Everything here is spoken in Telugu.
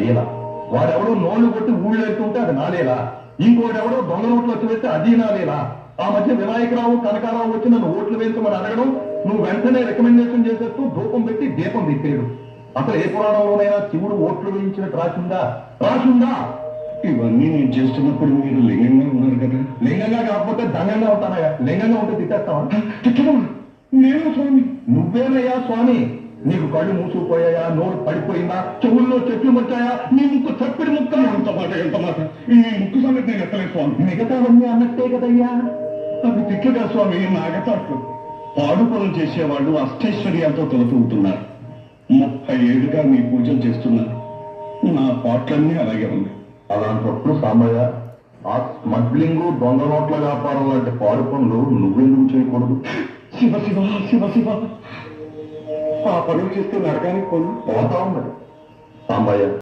లీల. వాడెవడో నోళ్లు కొట్టి ఊళ్ళు వెళ్తుంటే అది నాలేలా, ఇంకోటెవడో దొంగ నోట్లు వచ్చి పెడితే అది నాలేలా. ఆ మధ్య వినాయకరావు కనకారావు వచ్చి నన్ను ఓట్లు వేయించమని అడగడం, నువ్వు వెంటనే రికమెండేషన్ చేసేస్తూ ధూపం పెట్టి దీపం తిప్పేయడు. అసలు ఏ పురాణంలోనైనా శివుడు ఓట్లు వేయించినట్టు రాసిందా? ఇవన్నీ నేను చేస్తున్నప్పుడు మీరు లింగంగా ఉన్నారు కదా. లింగంగా కాకపోతే దంగంగా ఉంటానయ్యా. లింగంగా ఉంటే తిట్టేస్తావా? తిట్టడం నేను స్వామి. నువ్వేనయ్యా స్వామి. నీకు కళ్ళు మూసుకుపోయాయా, నోరు పడిపోయిందా, చెవుల్లో చెట్లు వచ్చాయా, నీ ముక్కు చప్పిడి ముక్క. ఎంత మాట ఈ ముక్కు సంగతి నేను ఎత్తలేదు స్వామి. మిగతావన్నీ అన్నట్టే కదయ్యా. అది తిట్టుగా స్వామి, నాగతాట్లు. పాడు పనులు చేసేవాళ్ళు అష్టైశ్వర్యాలతో తొలతూగుతున్నారు. 30 ఏళ్ళుగా మీ పూజలు చేస్తున్నారు. నా పాటలన్నీ అలాగే ఉన్నాయి. అలాంటప్పుడు సాంబయ్య, ఆ స్మగ్లింగ్, దొంగ నోట్ల వ్యాపారం లాంటి పాడు పనులు నువ్వెందుకు చేయకూడదు? శివ శివ శివ శివ, ఆ పనులు చేస్తే నరకానికి పోతా ఉన్నది సాంబయ్య.